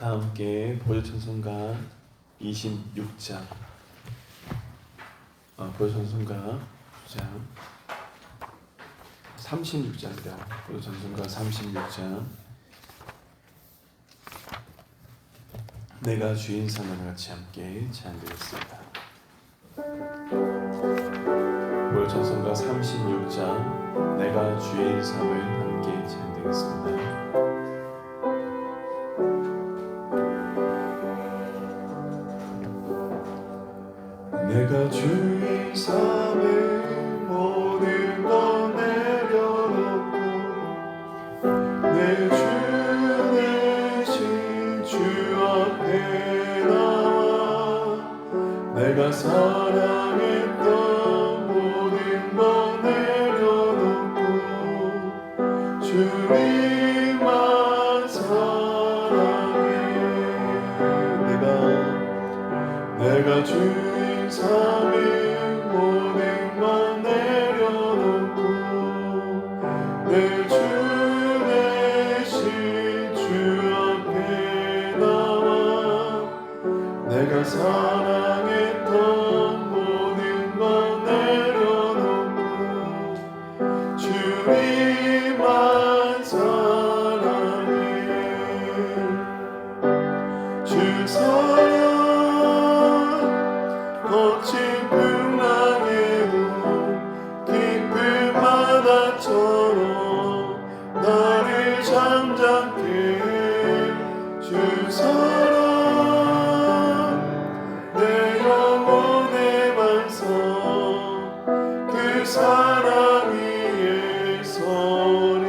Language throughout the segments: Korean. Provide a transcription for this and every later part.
다 함께 보좌찬송가 26장 보좌찬송가 36장이다. 보좌찬송가 36장 내가 주인 삼을 같이 함께 찬양드리겠습니다. 보좌찬송가 36장 내가 주인 삼을 함께 찬양드리겠습니다. 내가 주인 삼은 모든 것 내려놓고 내 주 대신 주 앞에 나와 내가 사랑했던 모든 것 내려놓고 주님만 사랑해. 내가 주인 삼은 모든 것 내려놓고 내 주 대신 주 앞에 나와 내가 사랑했던 모든 것 내려놓고 주님만 사랑해. 주 사랑 거친 풍랑에도 깊은 바다처럼 나를 잠잠케 해. 주 사랑 내 영혼의 반석 그 사랑 위에 서리.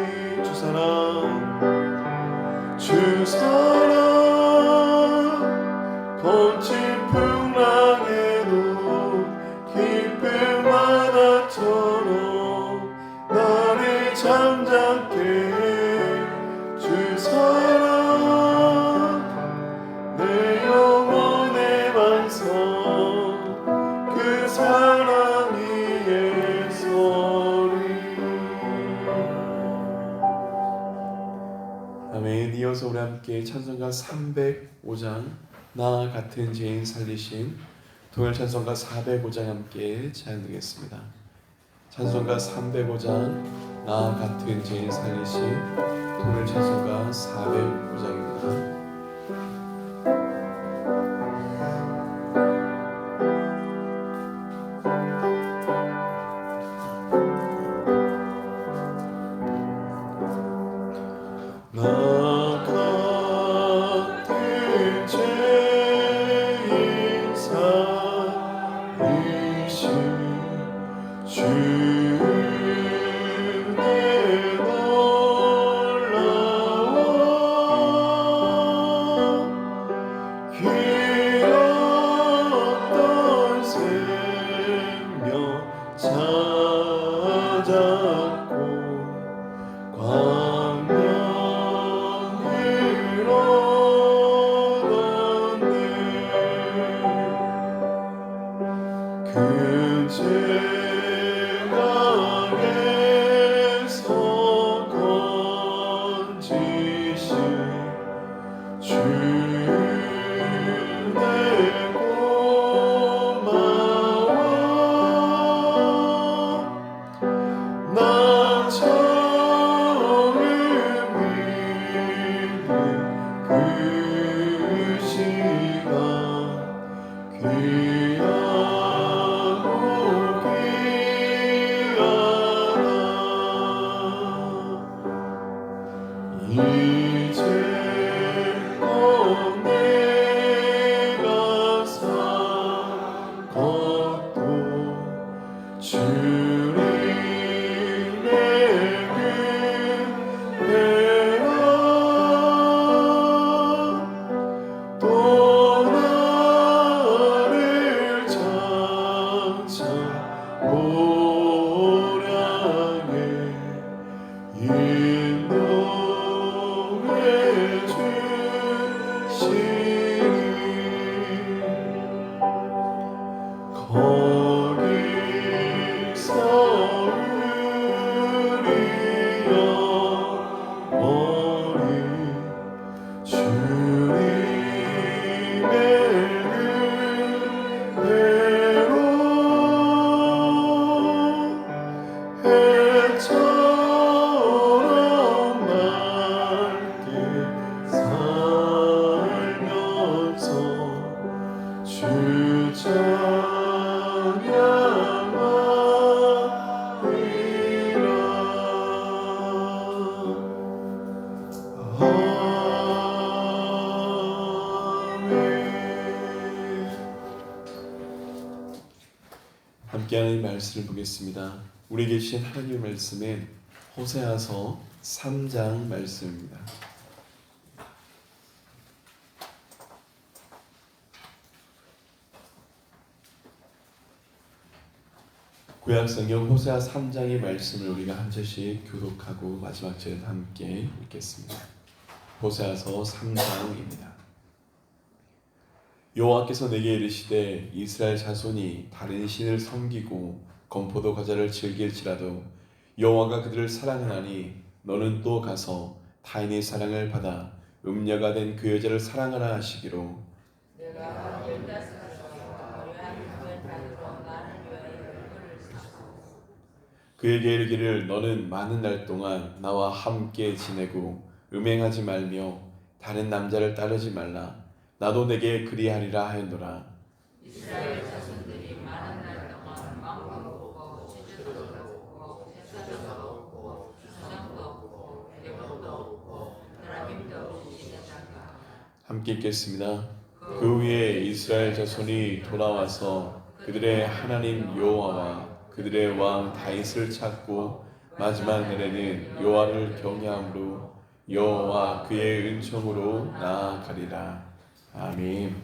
주 사랑 거친 풍랑에도 깊은 바다처럼 나를 잠잠케 해. 주 사랑 내 영혼의 반석 그 사랑 위에 서리. 아멘. 이어서 우리 함께 찬송가 305장 나 같은 죄인 살리신, 동일 찬송가 405장 함께 찬양드리겠습니다. 찬송가 305장 나 같은 죄인 살리신, 동일 찬송가 405장입니다. 주님 함께하는 말씀을 보겠습니다. 우리에게 주신 하나님의 말씀은 호세아서 3장 말씀입니다. 구약성경 호세아 3장의 말씀을 우리가 한 절씩 교독하고 마지막 절은 함께 읽겠습니다. 호세아서 3장입니다. 여호와께서 내게 이르시되 이스라엘 자손이 다른 신을 섬기고 건포도 과자를 즐길지라도 여호와가 그들을 사랑하나니 너는 또 가서 타인의 사랑을 받아 음녀가 된 그 여자를 사랑하라 하시기로 그에게 이르기를 너는 많은 날 동안 나와 함께 지내고 음행하지 말며 다른 남자를 따르지 말라. 나도 내게 그리하리라 하였노라. 이스라엘 자손들이 많은 날 동안 망도 없고 지주도 없고 제사장도 없고 주사장도 없고 대법도 없고 하나님도 없이 지내다가 함께 읽겠습니다. 그 후에 이스라엘 자손이 돌아와서 그들의 하나님 여호와와 그들의 왕 다윗을 찾고 마지막 날에는 여호와를 경외함으로 여호와 그의 은총으로 나아가리라. 아멘.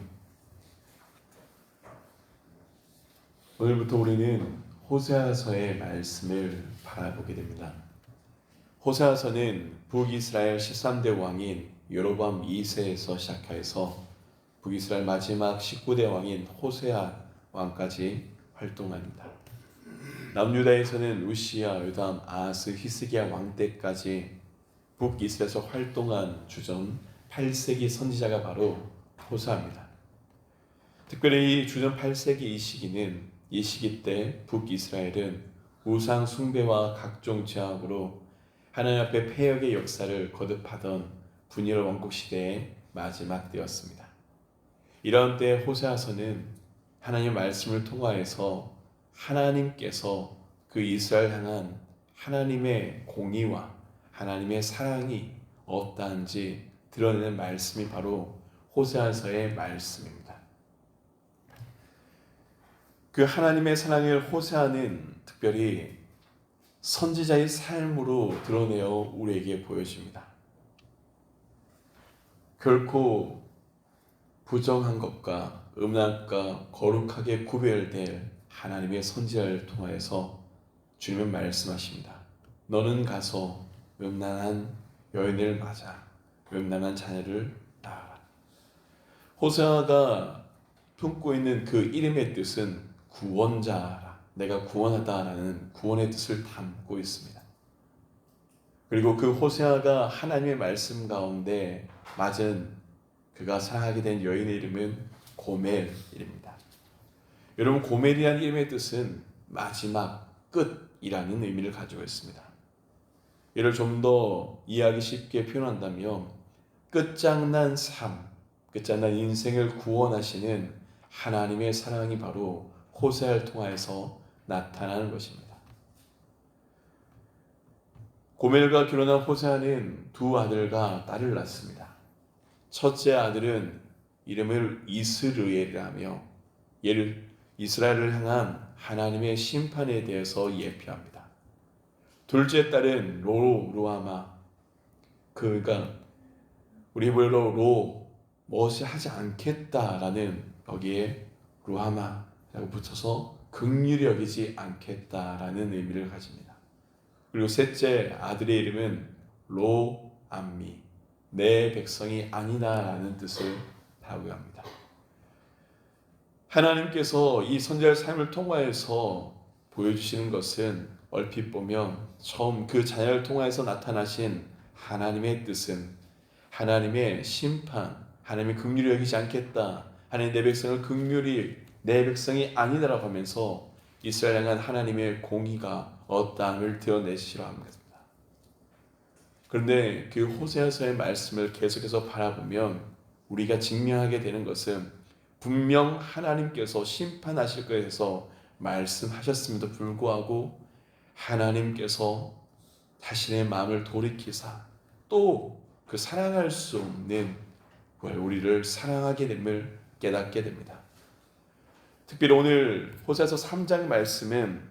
오늘부터 우리는 호세아서의 말씀을 바라보게 됩니다. 호세아서는 북이스라엘 13대 왕인 여로보암 2세에서 시작해서 북이스라엘 마지막 19대 왕인 호세아 왕까지 활동합니다. 남유다에서는 우시야, 요담, 아하스, 히스기야 왕 때까지 북이스라엘에서 활동한 주전 8세기 선지자가 바로 호세아입니다. 특별히 주전 8세기 이 시기 때 북이스라엘은 우상 숭배와 각종 죄악으로 하나님 앞에 패역의 역사를 거듭하던 분열 왕국 시대의 마지막 때였습니다. 이런 때 호세아서는 하나님의 말씀을 통하여서 하나님께서 그 이스라엘 향한 하나님의 공의와 하나님의 사랑이 어떠한지 드러내는 말씀이 바로 호세아서의 말씀입니다. 그 하나님의 사랑을 호세아는 특별히 선지자의 삶으로 드러내어 우리에게 보여줍니다. 결코 부정한 것과 음란과 거룩하게 구별될 하나님의 선지자를 통하여서 주님은 말씀하십니다. 너는 가서 음란한 여인을 맞아 음란한 자녀를 낳아라. 호세아가 품고 있는 그 이름의 뜻은 구원자라, 내가 구원하다라는 구원의 뜻을 담고 있습니다. 그리고 그 호세아가 하나님의 말씀 가운데 맞은 그가 사랑하게 된 여인의 이름은 고멜입니다. 여러분, 고멜이라는 이름의 뜻은 마지막, 끝이라는 의미를 가지고 있습니다. 이를 좀 더 이해하기 쉽게 표현한다면 끝장난 삶, 끝장난 인생을 구원하시는 하나님의 사랑이 바로 호세아를 통하여서 나타나는 것입니다. 고멜과 결혼한 호세아는 두 아들과 딸을 낳습니다. 첫째 아들은 이름을 이스르엘이라며 이스라엘을 향한 하나님의 심판에 대해서 예표합니다. 둘째 딸은 로루아마, 그가 우리 히브리어로 무엇이 하지 않겠다라는 여기에 루하마라고 붙여서 긍휼히 여기지 않겠다라는 의미를 가집니다. 그리고 셋째 아들의 이름은 로암미, 내 백성이 아니다라는 뜻을 다루합니다. 하나님께서 이 선지자의 삶을 통하여서 보여주시는 것은 얼핏 보면 처음 그 자녀를 통하여서 나타나신 하나님의 뜻은 하나님의 심판, 하나님이 긍휼히 여기지 않겠다, 하나님 내 백성을 긍휼히 내 백성이 아니다라고 하면서 이스라엘 향한 하나님의 공의가 어떠함을 드러내시려 합니다. 그런데 그 호세아서의 말씀을 계속해서 바라보면 우리가 직면하게 되는 것은 분명 하나님께서 심판하실 것에 대해서 말씀하셨음에도 불구하고 하나님께서 자신의 마음을 돌이키사 또 그 사랑할 수 없는 우리를 사랑하게 됨을 깨닫게 됩니다. 특별히 오늘 호세아서 3장 말씀은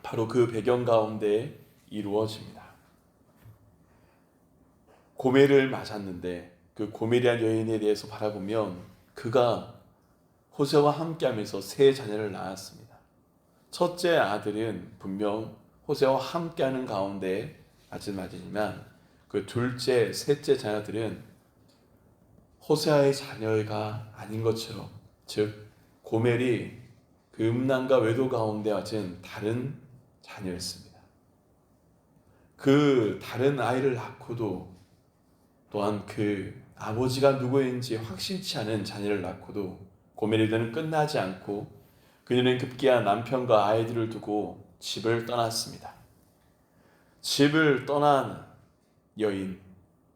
바로 그 배경 가운데 이루어집니다. 고멜을 맞았는데 그 고멜이란 여인에 대해서 바라보면 그가 호세아와 함께하면서 세 자녀를 낳았습니다. 첫째 아들은 분명 호세아와 함께하는 가운데 맞지만 그 둘째, 셋째 자녀들은 호세아의 자녀가 아닌 것처럼, 즉 고멜이 그 음란과 외도 가운데 맞은 다른 자녀였습니다. 그 다른 아이를 낳고도 또한 그 아버지가 누구인지 확실치 않은 자녀를 낳고도 고멜이들은 끝나지 않고 그녀는 급기야 남편과 아이들을 두고 집을 떠났습니다. 집을 떠난 여인,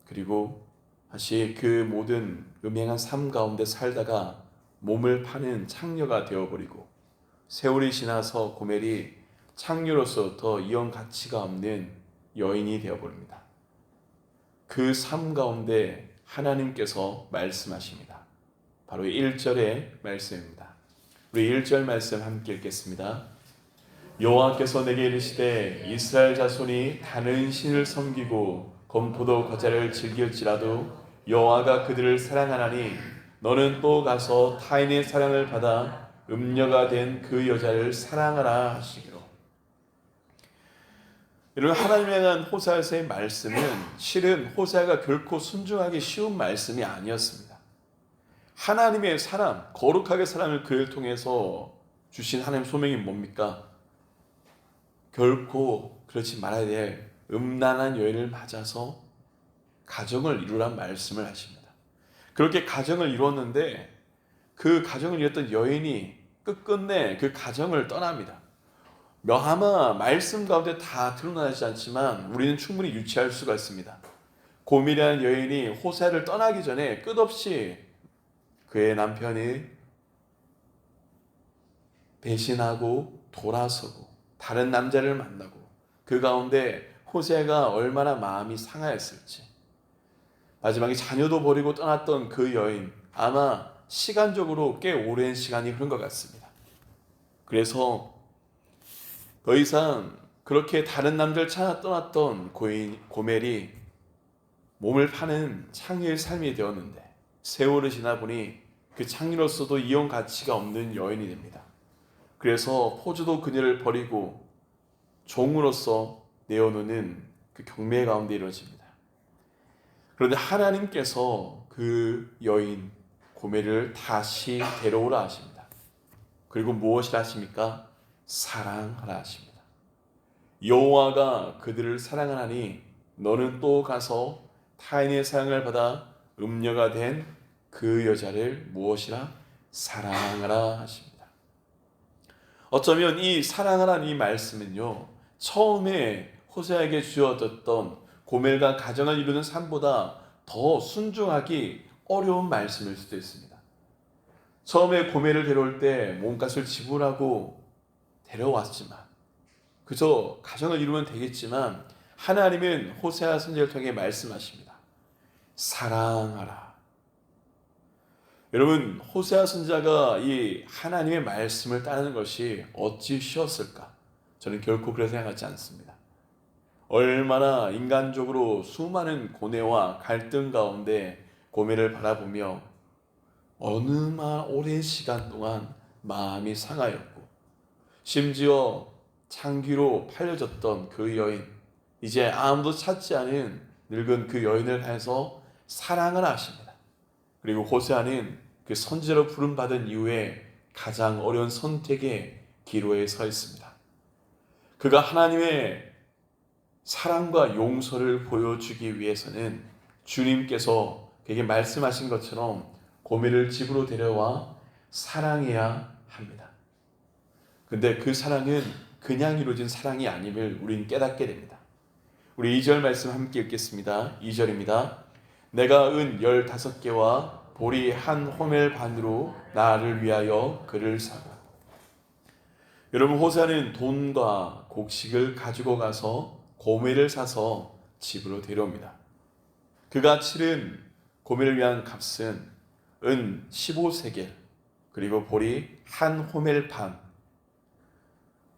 그리고 다시 그 모든 음행한 삶 가운데 살다가 몸을 파는 창녀가 되어버리고 세월이 지나서 고멜이 창녀로서 더 이혼 가치가 없는 여인이 되어버립니다. 그 삶 가운데 하나님께서 말씀하십니다. 바로 1절의 말씀입니다. 우리 1절 말씀 함께 읽겠습니다. 여호와께서 내게 이르시되 이스라엘 자손이 다른 신을 섬기고 검포도 과자를 즐길지라도 여호와가 그들을 사랑하나니 너는 또 가서 타인의 사랑을 받아 음녀가 된 그 여자를 사랑하라 하시기로. 여러분, 하나님에 대한 호세아서의 말씀은 실은 호세아가 결코 순종하기 쉬운 말씀이 아니었습니다. 하나님의 사람, 거룩하게 사람을 그를 통해서 주신 하나님 소명이 뭡니까? 결코 그렇지 말아야 될 음란한 여인을 맞아서 가정을 이루란 말씀을 하십니다. 그렇게 가정을 이루었는데 그 가정을 이뤘던 여인이 끝끝내 그 가정을 떠납니다. 아마 말씀 가운데 다 드러나지 않지만 우리는 충분히 유추할 수가 있습니다. 고멜이라는 여인이 호세아를 떠나기 전에 끝없이 그의 남편이 배신하고 돌아서고 다른 남자를 만나고 그 가운데 호세아가 얼마나 마음이 상하였을지, 마지막에 자녀도 버리고 떠났던 그 여인, 아마 시간적으로 꽤 오랜 시간이 흐른 것 같습니다. 그래서 더 이상 그렇게 다른 남자를 찾아 떠났던 고멜이 몸을 파는 창녀의 삶이 되었는데 세월이 지나 보니 그 창녀로서도 이혼 가치가 없는 여인이 됩니다. 그래서 포주도 그녀를 버리고 종으로서 내어놓는 그 경매 가운데 이루어집니다. 그런데 하나님께서 그 여인 고멜을 다시 데려오라 하십니다. 그리고 무엇이라 하십니까? 사랑하라 하십니다. 여호와가 그들을 사랑하나니 너는 또 가서 타인의 사랑을 받아 음녀가 된 그 여자를 무엇이라? 사랑하라 하십니다. 어쩌면 이 사랑하라는 이 말씀은요, 처음에 호세아에게 주어졌던 고멜과 가정을 이루는 삶보다 더 순종하기 어려운 말씀일 수도 있습니다. 처음에 고멜을 데려올 때 몸값을 지불하고 데려왔지만 그저 가정을 이루면 되겠지만 하나님은 호세아 선지자를 통해 말씀하십니다. 사랑하라. 여러분, 호세아 선지자가 이 하나님의 말씀을 따르는 것이 어찌 쉬웠을까? 저는 결코 그렇게 생각하지 않습니다. 얼마나 인간적으로 수많은 고뇌와 갈등 가운데 고멜을 바라보며 어느마 오랜 시간 동안 마음이 상하였고, 심지어 창기로 팔려졌던 그 여인, 이제 아무도 찾지 않은 늙은 그 여인을 향해서 사랑을 하십니다. 그리고 호세아는 그 선지자로 부름받은 이후에 가장 어려운 선택의 기로에 서 있습니다. 그가 하나님의 사랑과 용서를 보여주기 위해서는 주님께서 그에게 말씀하신 것처럼 고멜을 집으로 데려와 사랑해야 합니다. 근데 그 사랑은 그냥 이루어진 사랑이 아님을 우리는 깨닫게 됩니다. 우리 2절 말씀 함께 읽겠습니다. 2절입니다. 내가 은 15개와 보리 한 호멜 반으로 나를 위하여 그를 사고. 여러분, 호세아는 돈과 곡식을 가지고 가서 고멜을 사서 집으로 데려옵니다. 그가 치른 고멜을 위한 값은 은 15세겔, 그리고 볼이 한 호멜 반,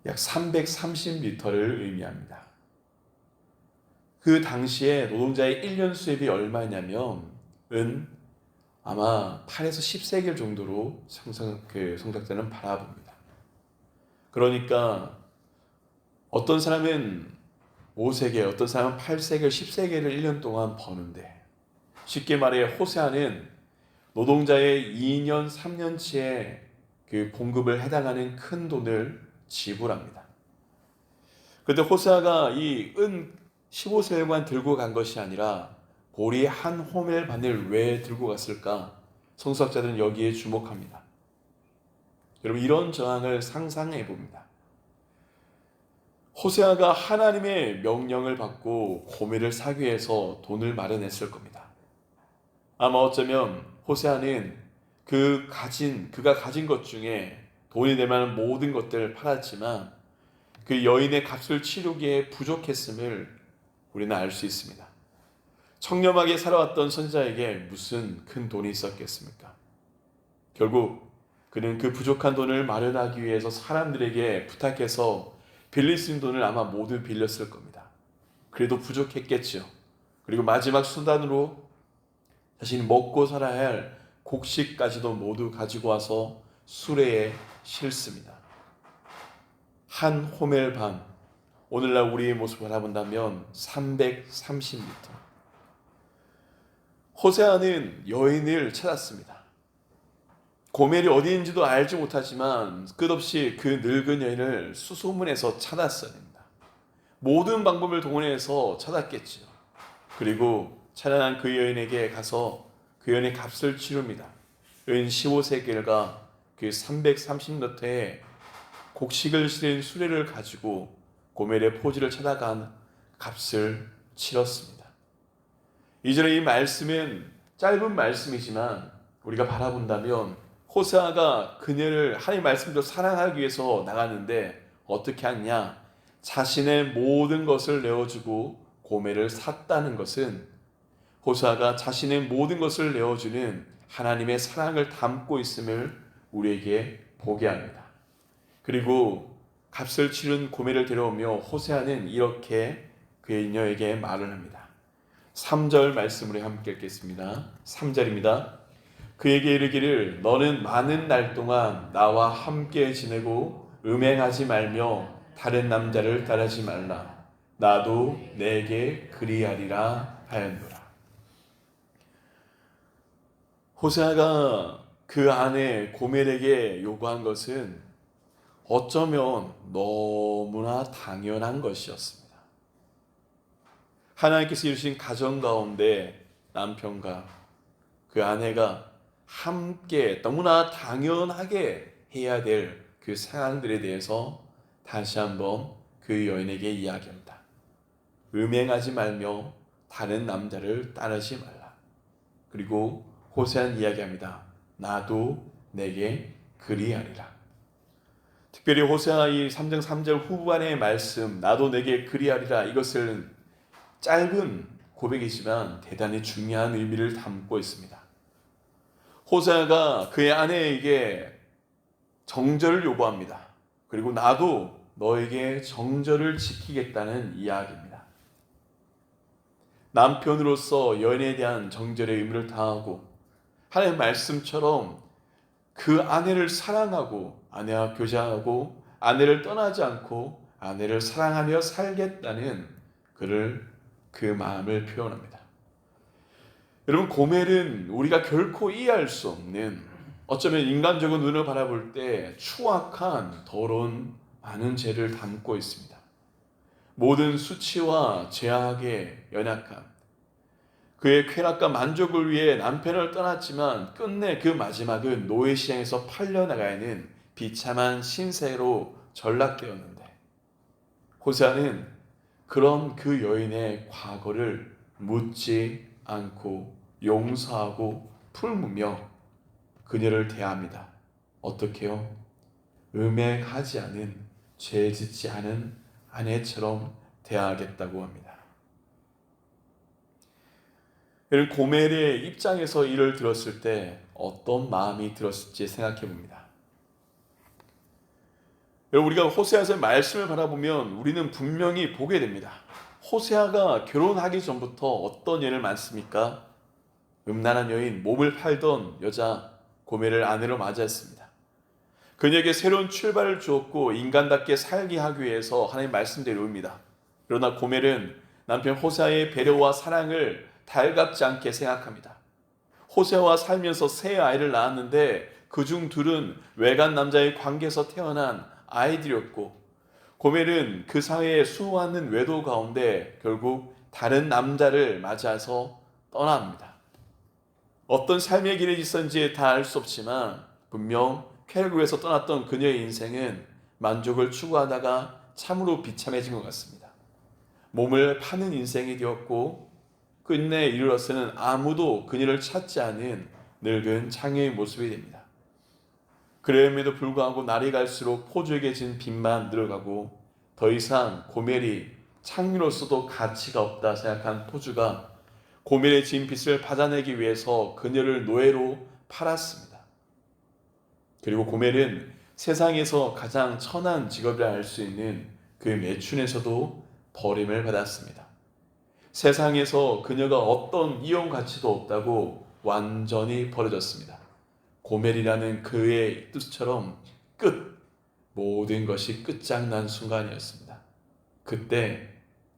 약 330리터를 의미합니다. 그 당시에 노동자의 1년 수입이 얼마냐면 아마 8에서 10세겔 정도로 성작자는 바라봅니다. 그러니까 어떤 사람은 5세겔, 어떤 사람은 8세겔, 10세겔을 1년 동안 버는데, 쉽게 말해 호세아는 노동자의 2년, 3년치의 그 봉급을 해당하는 큰 돈을 지불합니다. 그런데 호세아가 이 은 15세겔만 들고 간 것이 아니라 보리 한 호멜 반을 왜 들고 갔을까? 성서학자들은 여기에 주목합니다. 여러분, 이런 저항을 상상해 봅니다. 호세아가 하나님의 명령을 받고 고멜을 사기 위해서 돈을 마련했을 겁니다. 아마 어쩌면 호세아는 그가 가진 것 중에 돈이 될 만한 모든 것들을 팔았지만 그 여인의 값을 치르기에 부족했음을 우리는 알 수 있습니다. 청렴하게 살아왔던 선지자에게 무슨 큰 돈이 있었겠습니까? 결국 그는 그 부족한 돈을 마련하기 위해서 사람들에게 부탁해서 빌릴 수 있는 돈을 아마 모두 빌렸을 겁니다. 그래도 부족했겠죠. 그리고 마지막 수단으로 자신이 먹고 살아야 할 곡식까지도 모두 가지고 와서 수레에 싣습니다. 한 호멜 반, 오늘날 우리의 모습을 바라본다면 330리터. 호세아는 여인을 찾았습니다. 고멜이 어디인지도 알지 못하지만 끝없이 그 늙은 여인을 수소문해서 찾았어야 됩니다. 모든 방법을 동원해서 찾았겠죠. 그리고 찾아난 그 여인에게 가서 그 여인의 값을 치릅니다. 여인 15세겔과 그 330리터의 곡식을 실은 수레를 가지고 고멜의 포지를 찾아간 값을 치렀습니다. 이전에 이 말씀은 짧은 말씀이지만 우리가 바라본다면 호세아가 그녀를 하나님의 말씀대로 사랑하기 위해서 나갔는데 어떻게 하냐? 자신의 모든 것을 내어주고 고멜을 샀다는 것은 호세아가 자신의 모든 것을 내어주는 하나님의 사랑을 담고 있음을 우리에게 보게 합니다. 그리고 값을 치른 고멜을 데려오며 호세아는 이렇게 그녀에게 말을 합니다. 3절 말씀으로 함께 읽겠습니다. 3절입니다. 그에게 이르기를 너는 많은 날 동안 나와 함께 지내고 음행하지 말며 다른 남자를 따르지 말라. 나도 내게 그리하리라 하였노라. 호세아가 그 아내 고멜에게 요구한 것은 어쩌면 너무나 당연한 것이었습니다. 하나님께서 이루신 가정 가운데 남편과 그 아내가 함께 너무나 당연하게 해야 될 그 상황들에 대해서 다시 한번 그 여인에게 이야기합니다. 음행하지 말며 다른 남자를 따르지 말라. 그리고 호세아는 이야기합니다. 나도 내게 그리하리라. 특별히 호세아 이 3장 3절 후반의 말씀 나도 내게 그리하리라, 이것은 짧은 고백이지만 대단히 중요한 의미를 담고 있습니다. 호세아가 그의 아내에게 정절을 요구합니다. 그리고 나도 너에게 정절을 지키겠다는 이야기입니다. 남편으로서 여인에 대한 정절의 의무를 다하고 하나님의 말씀처럼 그 아내를 사랑하고 아내와 교제하고 아내를 떠나지 않고 아내를 사랑하며 살겠다는 그 마음을 표현합니다. 여러분, 고멜은 우리가 결코 이해할 수 없는, 어쩌면 인간적인 눈을 바라볼 때 추악한 더러운 많은 죄를 담고 있습니다. 모든 수치와 죄악에 연약한 그의 쾌락과 만족을 위해 남편을 떠났지만 끝내 그 마지막은 노예시장에서 팔려나가는 비참한 신세로 전락되었는데, 호세아는 그런 그 여인의 과거를 묻지 않고 용서하고 풀무며 그녀를 대합니다. 어떻게요? 음행하지 않은, 죄 짓지 않은 아내처럼 대하겠다고 합니다. 여러분, 고멜의 입장에서 이를 들었을 때 어떤 마음이 들었을지 생각해 봅니다. 여러분, 우리가 호세아서의 말씀을 바라보면 우리는 분명히 보게 됩니다. 호세아가 결혼하기 전부터 어떤 예를 많습니까? 음란한 여인, 몸을 팔던 여자 고멜을 아내로 맞이했습니다. 그녀에게 새로운 출발을 주었고 인간답게 살게 하기 위해서 하나님 말씀대로 옵니다. 그러나 고멜은 남편 호세아의 배려와 사랑을 달갑지 않게 생각합니다. 호세아와 살면서 세 아이를 낳았는데 그중 둘은 외간 남자의 관계에서 태어난 아이들이었고, 고멜은 그 사회의 수많은 외도 가운데 결국 다른 남자를 맞아서 떠납니다. 어떤 삶의 길이 있었는지 다 알 수 없지만 분명 쾌락에서 떠났던 그녀의 인생은 만족을 추구하다가 참으로 비참해진 것 같습니다. 몸을 파는 인생이 되었고 끝내 이르러서는 아무도 그녀를 찾지 않은 늙은 창녀의 모습이 됩니다. 그럼에도 불구하고 날이 갈수록 포주에게 진 빚만 늘어가고 더 이상 고멜이 창녀로서도 가치가 없다 생각한 포주가 고멜의 진 빚을 받아내기 위해서 그녀를 노예로 팔았습니다. 그리고 고멜은 세상에서 가장 천한 직업이라 할 수 있는 그 매춘에서도 버림을 받았습니다. 세상에서 그녀가 어떤 이용 가치도 없다고 완전히 버려졌습니다. 고멜이라는 그의 뜻처럼 모든 것이 끝장난 순간이었습니다. 그때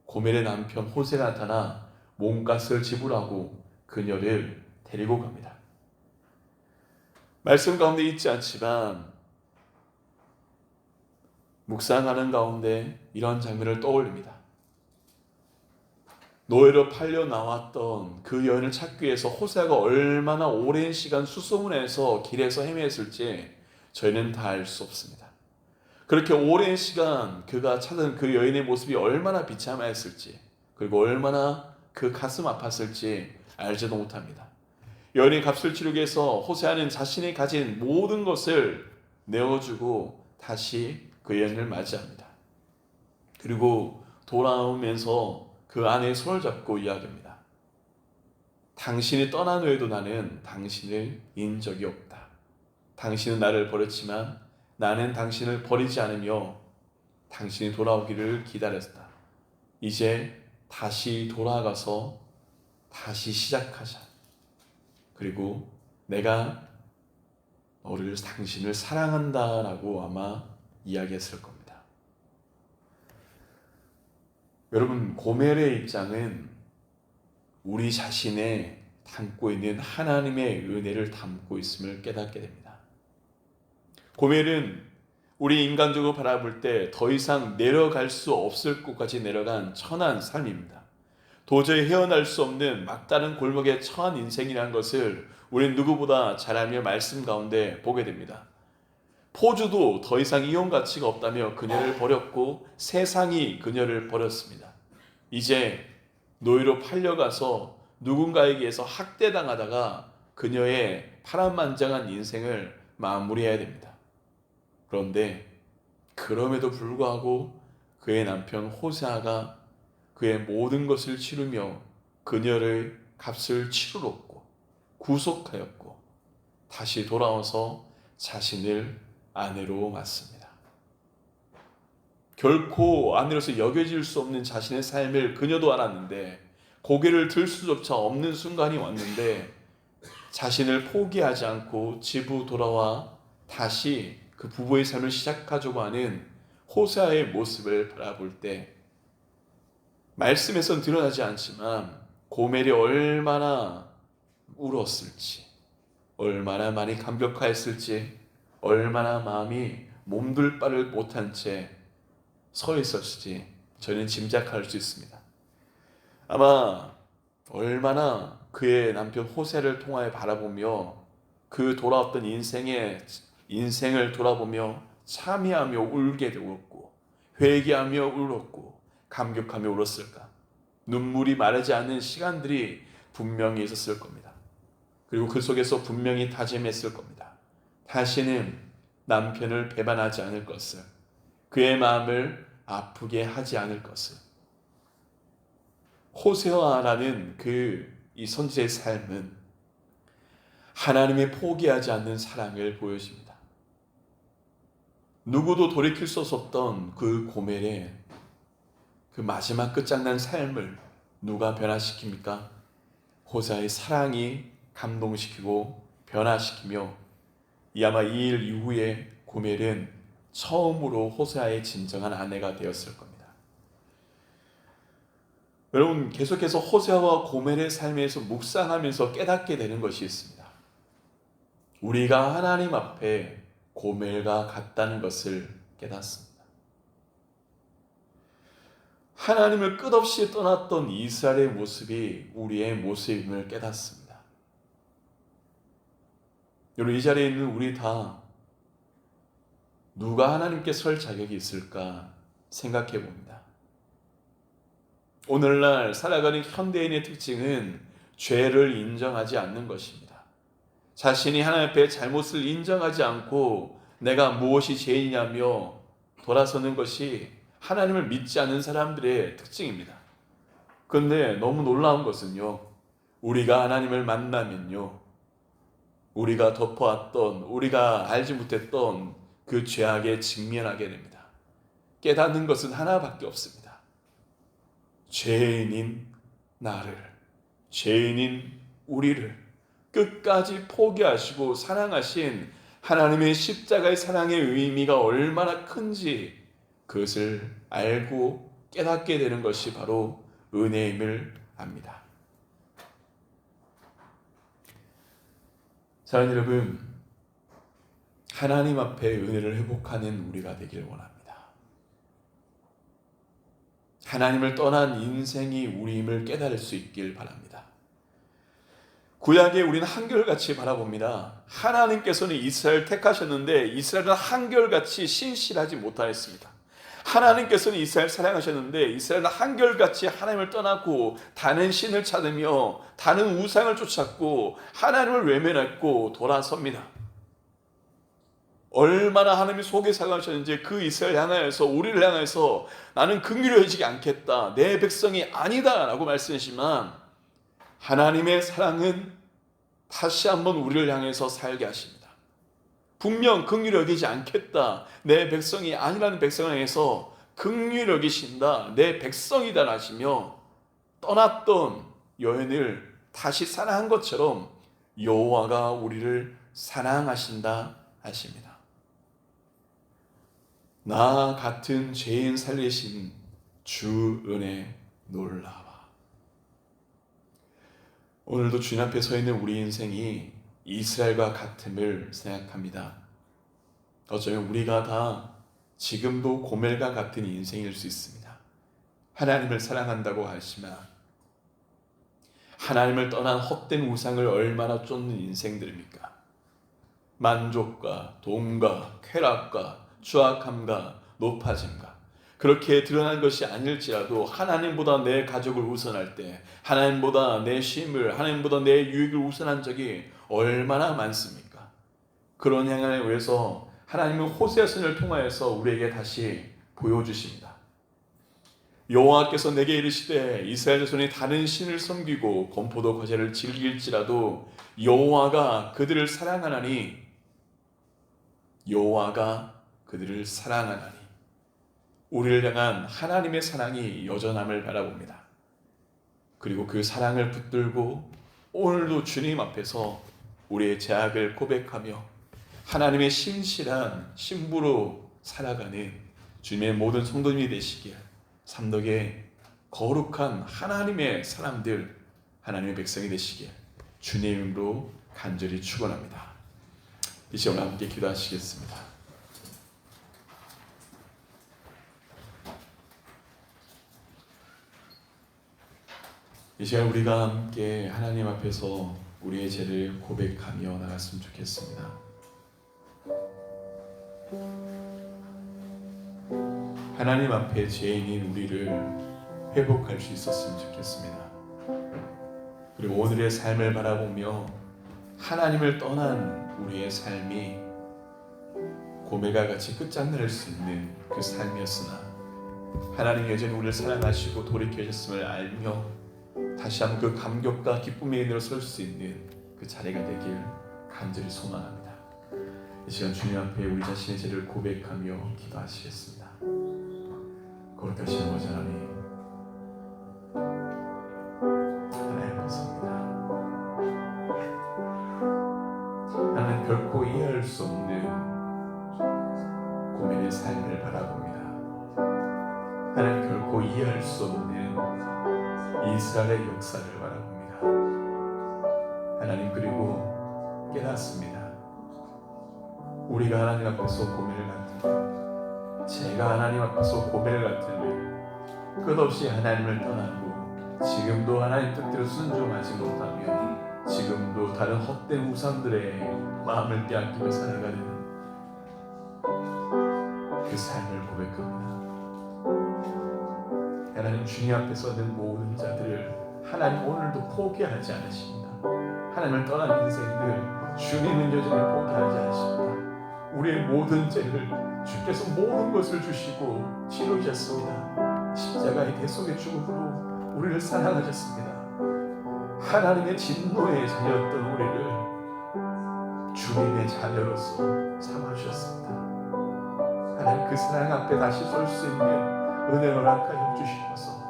고멜의 남편 호세가 나타나 몸값을 지불하고 그녀를 데리고 갑니다. 말씀 가운데 있지 않지만 묵상하는 가운데 이런 장면을 떠올립니다. 노예로 팔려 나왔던 그 여인을 찾기 위해서 호세아가 얼마나 오랜 시간 수소문해서 길에서 헤맸을지 저희는 다 알 수 없습니다. 그렇게 오랜 시간 그가 찾은 그 여인의 모습이 얼마나 비참했을지, 그리고 얼마나 그 가슴 아팠을지 알지도 못합니다. 여인의 값을 치르기 위해서 호세아는 자신이 가진 모든 것을 내어주고 다시 그 여인을 맞이합니다. 그리고 돌아오면서 그 아내의 손을 잡고 이야기합니다. 당신이 떠난 후에도 나는 당신을 잊은 적이 없다. 당신은 나를 버렸지만 나는 당신을 버리지 않으며 당신이 돌아오기를 기다렸다. 이제 다시 돌아가서 다시 시작하자. 그리고 내가 당신을 사랑한다라고 아마 이야기했을 겁니다. 여러분, 고멜의 입장은 우리 자신의 담고 있는 하나님의 은혜를 담고 있음을 깨닫게 됩니다. 고멜은 우리 인간적으로 바라볼 때 더 이상 내려갈 수 없을 곳까지 내려간 천한 삶입니다. 도저히 헤어날 수 없는 막다른 골목에 처한 인생이라는 것을 우리는 누구보다 잘 알며 말씀 가운데 보게 됩니다. 포주도 더 이상 이용 가치가 없다며 그녀를 버렸고 세상이 그녀를 버렸습니다. 이제 노예로 팔려가서 누군가에게서 학대당하다가 그녀의 파란만장한 인생을 마무리해야 됩니다. 그런데 그럼에도 불구하고 그의 남편 호세아가 그의 모든 것을 치르며 그녀를 값을 치르렀고 구속하였고 다시 돌아와서 자신을 아내로 맞습니다. 결코 아내로서 여겨질 수 없는 자신의 삶을 그녀도 알았는데 고개를 들 수조차 없는 순간이 왔는데 자신을 포기하지 않고 집으로 돌아와 다시 그 부부의 삶을 시작하려고 하는 호세아의 모습을 바라볼 때 말씀에선 드러나지 않지만 고멜이 얼마나 울었을지, 얼마나 많이 감격하였을지, 얼마나 마음이 몸둘 바를 못한 채 서 있었을지 저는 짐작할 수 있습니다. 아마 얼마나 그의 남편 호세를 통하여 바라보며 그 돌아왔던 인생을 돌아보며 참회하며 울게 되었고 회개하며 울었고 감격하며 울었을까. 눈물이 마르지 않는 시간들이 분명히 있었을 겁니다. 그리고 그 속에서 분명히 다짐했을 겁니다. 다시는 남편을 배반하지 않을 것을, 그의 마음을 아프게 하지 않을 것을. 호세아라는 그 이 선지자의 삶은 하나님의 포기하지 않는 사랑을 보여줍니다. 누구도 돌이킬 수 없었던 그 고멜의 그 마지막 끝장난 삶을 누가 변화시킵니까? 호세아의 사랑이 감동시키고 변화시키며 아마 이 일 이후에 고멜은 처음으로 호세아의 진정한 아내가 되었을 겁니다. 여러분, 계속해서 호세아와 고멜의 삶에서 묵상하면서 깨닫게 되는 것이 있습니다. 우리가 하나님 앞에 고멜과 같다는 것을 깨닫습니다. 하나님을 끝없이 떠났던 이스라엘의 모습이 우리의 모습임을 깨닫습니다. 여러분, 이 자리에 있는 우리 다 누가 하나님께 설 자격이 있을까 생각해 봅니다. 오늘날 살아가는 현대인의 특징은 죄를 인정하지 않는 것입니다. 자신이 하나님 앞에 잘못을 인정하지 않고 내가 무엇이 죄이냐며 돌아서는 것이 하나님을 믿지 않는 사람들의 특징입니다. 그런데 너무 놀라운 것은요, 우리가 하나님을 만나면요, 우리가 덮어왔던, 우리가 알지 못했던 그 죄악에 직면하게 됩니다. 깨닫는 것은 하나밖에 없습니다. 죄인인 나를, 죄인인 우리를 끝까지 포기하시고 사랑하신 하나님의 십자가의 사랑의 의미가 얼마나 큰지 그것을 알고 깨닫게 되는 것이 바로 은혜임을 압니다. 사랑하는 여러분, 하나님 앞에 은혜를 회복하는 우리가 되길 원합니다. 하나님을 떠난 인생이 우리임을 깨달을 수 있길 바랍니다. 구약에 우리는 한결같이 바라봅니다. 하나님께서는 이스라엘을 택하셨는데 이스라엘은 한결같이 신실하지 못하였습니다. 하나님께서는 이스라엘을 사랑하셨는데 이스라엘은 한결같이 하나님을 떠나고 다른 신을 찾으며 다른 우상을 쫓았고 하나님을 외면했고 돌아섭니다. 얼마나 하나님이 속에 사랑하셨는지 그 이스라엘 향하여서 우리를 향해서 나는 긍휼해지지 않겠다, 내 백성이 아니다 라고 말씀하시지만 하나님의 사랑은 다시 한번 우리를 향해서 살게 하십니다. 분명 긍휼히 여기지 않겠다, 내 백성이 아니라는 백성을 향해서 긍휼히 여기신다, 내 백성이다 하시며 떠났던 여인을 다시 사랑한 것처럼 여호와가 우리를 사랑하신다 하십니다. 나 같은 죄인 살리신 주 은혜 놀라워. 오늘도 주님 앞에 서 있는 우리 인생이 이스라엘과 같음을 생각합니다. 어쩌면 우리가 다 지금도 고멜과 같은 인생일 수 있습니다. 하나님을 사랑한다고 하지만 하나님을 떠난 헛된 우상을 얼마나 쫓는 인생들입니까? 만족과 돈과 쾌락과 추악함과 높아짐과 그렇게 드러난 것이 아닐지라도 하나님보다 내 가족을 우선할 때, 하나님보다 내 쉼을, 하나님보다 내 유익을 우선한 적이 얼마나 많습니까? 그런 행함에 의해서 하나님은 호세아 선지자를 통하여서 우리에게 다시 보여주십니다. 여호와께서 내게 이르시되 이스라엘 자손이 다른 신을 섬기고 건포도 과제를 즐길지라도 여호와가 그들을 사랑하나니, 여호와가 그들을 사랑하나니. 우리를 향한 하나님의 사랑이 여전함을 바라봅니다. 그리고 그 사랑을 붙들고 오늘도 주님 앞에서 우리의 죄악을 고백하며 하나님의 신실한 신부로 살아가는 주님의 모든 성도님이 되시길, 삼덕의 거룩한 하나님의 사람들, 하나님의 백성이 되시길 주님의 이름으로 간절히 축원합니다. 이 시간 함께 기도하시겠습니다. 이 시간 우리가 함께 하나님 앞에서 우리의 죄를 고백하며 나갔으면 좋겠습니다. 하나님 앞에 죄인인 우리를 회복할 수 있었으면 좋겠습니다. 그리고 오늘의 삶을 바라보며 하나님을 떠난 우리의 삶이 고멜과 같이 끝장낼 수 있는 그 삶이었으나 하나님 여전히 우리를 사랑하시고 돌이켜 주셨음을 알며 다시 한번 그 감격과 기쁨의 은혜로 설 수 있는 그 자리가 되길 간절히 소망합니다. 이 시간 주님 앞에 우리 자신의 죄를 고백하며 기도하시겠습니다. 거룩하신 아버지 하나님, 하나님 감사합니다. 나는 결코 이해할 수 없는 고민의 삶을 바라봅니다. 나는 결코 이해할 수 없는 이스라엘의 역사를 바라봅니다. 하나님, 그리고 깨닫습니다. 우리가 하나님 앞에서 고민을 갖는, 제가 하나님 앞에서 고민을 갖는 끝없이 하나님을 떠나고 지금도 하나님 뜻대로 순종하지 못하며 지금도 다른 헛된 우상들의 마음을 빼앗기며 살아가는 그 삶을 고백합니다. 하나님, 주님 앞에 서는 모든 자들을 하나님 오늘도 포기하지 않으십니다. 하나님을 떠난 인생들 주님은 여전히 포기하지 않으십니다. 우리의 모든 죄를 주께서 모든 것을 주시고 치르셨습니다. 십자가의 대속의 죽음으로 우리를 사랑하셨습니다. 하나님의 진노의 자녀였던 우리를 주님의 자녀로서 삼으셨습니다. 하나님, 그 사랑 앞에 다시 설 수 있는 은혜를 허락하여 주시옵소서.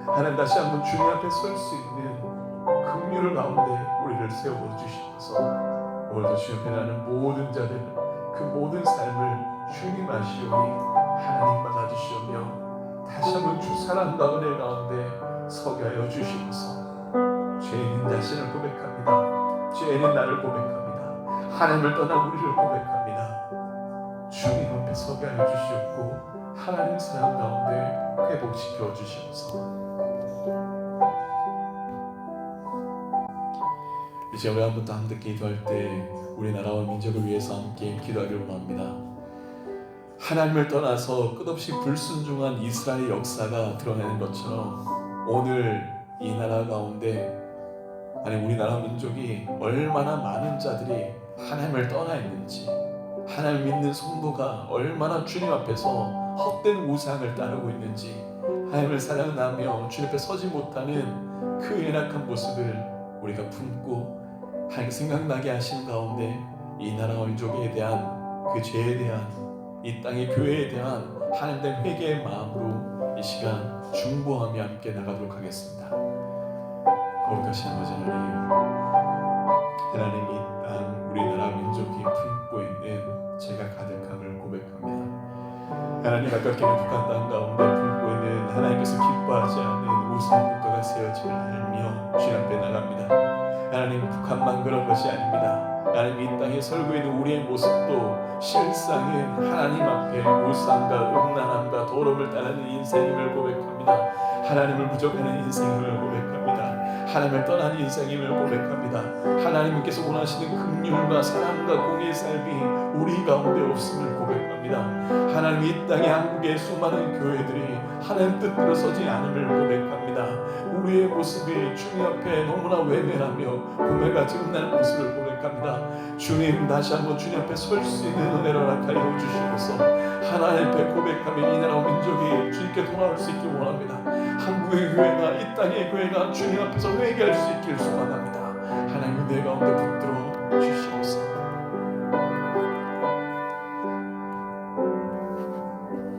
하나님, 다시 한번 주님 앞에 설 수 있는 긍휼을 가운데 우리를 세워 주시옵소서. 오늘도 주님 앞에 나는 모든 자들, 그 모든 삶을 주님 아시오니 하나님 받아주시오며 다시 한번 주 사랑과 은혜 가운데 서게 하여 주시옵소서. 죄인인 자신을 고백합니다. 죄인인 나를 고백합니다. 하나님을 떠난 우리를 고백합니다. 주님 앞에 서게 하여 주시옵고 하나님 사랑 가운데 회복시켜 주시옵소서. 이제 우리 한번더 함께 기도할 때 우리나라와 민족을 위해서 함께 기도하기를 원합니다. 하나님을 떠나서 끝없이 불순종한 이스라엘 역사가 드러내는 것처럼 오늘 이 나라 가운데, 아니 우리나라 민족이 얼마나 많은 자들이 하나님을 떠나 있는지, 하나님 믿는 성도가 얼마나 주님 앞에서 헛된 우상을 따르고 있는지, 하나님을 사랑하며 주님 앞에 서지 못하는 그 연약한 모습을 우리가 품고 하나님 생각나게 하시는 가운데 이 나라와 민족에 대한 그 죄에 대한, 이 땅의 교회에 대한 하나님 된 회개의 마음으로 이 시간 중보하며 함께 나가도록 하겠습니다. 거룩하신 아버지 하나님, 하나님 이 땅 우리나라 민족이 품고 있는 죄가 가득함을 고백합니다. 하나님, 가깝게는 북한 땅 가운데 품고 있는 하나님께서 기뻐하지 않는 우상 국가가 세워짐을 알며 주님 앞에 나갑니다. 하나님, 북한만 그런 것이 아닙니다. 하나님, 이 땅에 설고 있는 우리의 모습도 실상은 하나님 앞에 우상과 음란함과 더러움을 따르는 인생임을 고백합니다. 하나님을 부족하는 인생임을 고백합니다. 하나님을 떠난 인생임을 고백합니다. 하나님께서 원하시는 긍휼과 사랑과 공의의 삶이 우리 가운데 없음을 고백합니다. 하나님, 이 땅의 한국의 수많은 교회들이 하나님 뜻대로 서지 않음을 고백합니다. 우리의 모습이 주님 앞에 너무나 외면하며 고매가 지금나는 모습을 고백합니다. 주님, 다시 한번 주님 앞에 설 수 있는 은혜를 허락하여 주시옵소서. 하나님 앞에 고백하며 이 나라 민족이 주님께 돌아올 수 있길 원합니다. 한국의 교회가, 이 땅의 교회가 주님 앞에서 회개할 수 있길 소망합니다. 하나님, 내 가운데 붙들어 주시옵소서.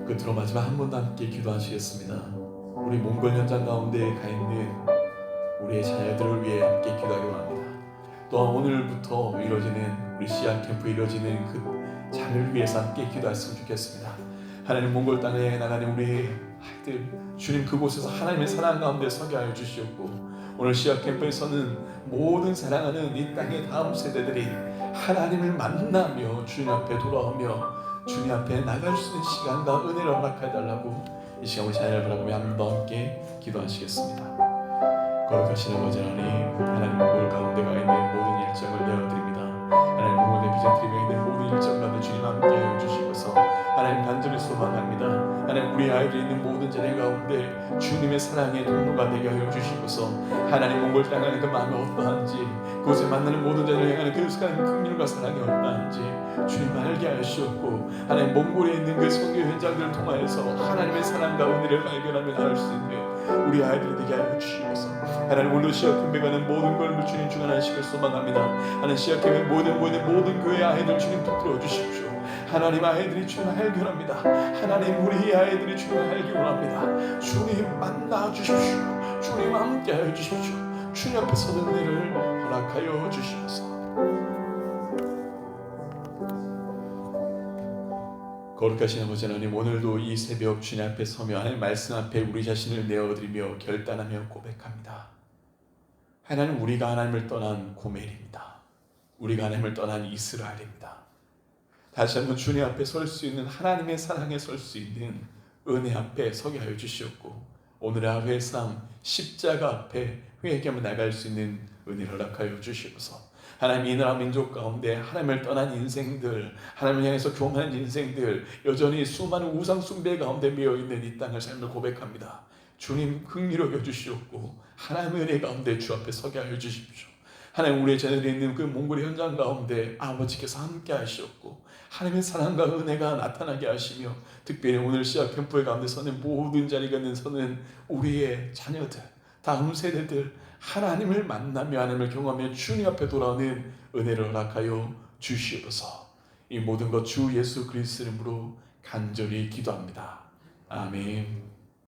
끝으로 마지막 한 번 더 함께 기도하시겠습니다. 우리 몽골 현장 가운데 가 있는 우리의 자녀들을 위해 함께 기도하기 원합니다. 또한 오늘부터 이루어지는 우리 씨앗 캠프 이루어지는 그 장을 위해서 함께 기도했으면 좋겠습니다. 하나님, 몽골 땅에 나가는 우리 아이들, 주님 그곳에서 하나님의 사랑 가운데 서게 하여 주시옵고, 오늘 씨앗 캠프에서는 모든 사랑하는 이 땅의 다음 세대들이 하나님을 만나며 주님 앞에 돌아오며 주님 앞에 나갈 수 있는 시간과 은혜를 허락해 달라고 이 시간 우리 자녀를 바라보며 한 번 더 함께 기도하시겠습니다. 거룩하신 아버지 하나님, 하나님 몽골 가운데 가 있는 모든 일정을 내어드립니다. 하나님, 몽골의 비전트림에 있는 모든 일정 가운데 주님 함께 하여 주시고서 하나님 간절히 소망합니다. 하나님, 우리 아이들이 있는 모든 자리 가운데 주님의 사랑의 통로가 되게 하여 주시고서 하나님, 몽골 땅에 그 마음이 어떠한지, 그곳에 만나는 모든 자를 향하는 그 시간 긍휼과 사랑이 어떠한지 주님 알게 하시옵고, 하나님 몽골에 있는 그 선교 현장들을 통하여서 하나님의 사랑과 은혜를 발견하며 나올 수 있는 우리 아이들이 되게 하여 주시옵소서. 하나님 오늘 시작캠에 가는 모든 걸 주님 주관하시길 소망합니다. 하나님 시작캠의 모든 교회 아이들 주님 붙들어 주십시오. 하나님 아이들이 주님 알기원합니다. 하나님 우리 아이들이 주님 알기원합니다. 주님 만나 주십시오. 주님 함께하여 주십시오. 주님 앞에서 은혜를 허락하여 주시옵소서. 거룩하신 아버지 하나님, 오늘도 이 새벽 주님 앞에 서며 하나님 말씀 앞에 우리 자신을 내어드리며 결단하며 고백합니다. 하나님, 우리가 하나님을 떠난 고멜입니다. 우리가 하나님을 떠난 이스라엘입니다. 다시 한번 주님 앞에 설 수 있는, 하나님의 사랑에 설 수 있는 은혜 앞에 서게 하여 주시옵고, 오늘의 하루의 삶 십자가 앞에 회개하며 나갈 수 있는 은혜를 허락하여 주시옵소서. 하나님, 이 나라 민족 가운데 하나님을 떠난 인생들, 하나님을 향해서 교만한 인생들, 여전히 수많은 우상 숭배 가운데 매여있는 이 땅을 삶을 고백합니다. 주님 긍휼히 여겨주시옵고 하나님의 은혜 가운데 주 앞에 서게 하여 주십시오. 하나님, 우리의 자녀들이 있는 그 몽골의 현장 가운데 아버지께서 함께 하시옵고 하나님의 사랑과 은혜가 나타나게 하시며, 특별히 오늘 시작 캠프의 가운데 서는 모든 자리가 있는 서는 우리의 자녀들, 다음 세대들 하나님을 만나며 하나님을 경험하며 주님 앞에 돌아오는 은혜를 허락하여 주시옵소서. 이 모든 것 주 예수 그리스도 이름으로 간절히 기도합니다. 아멘.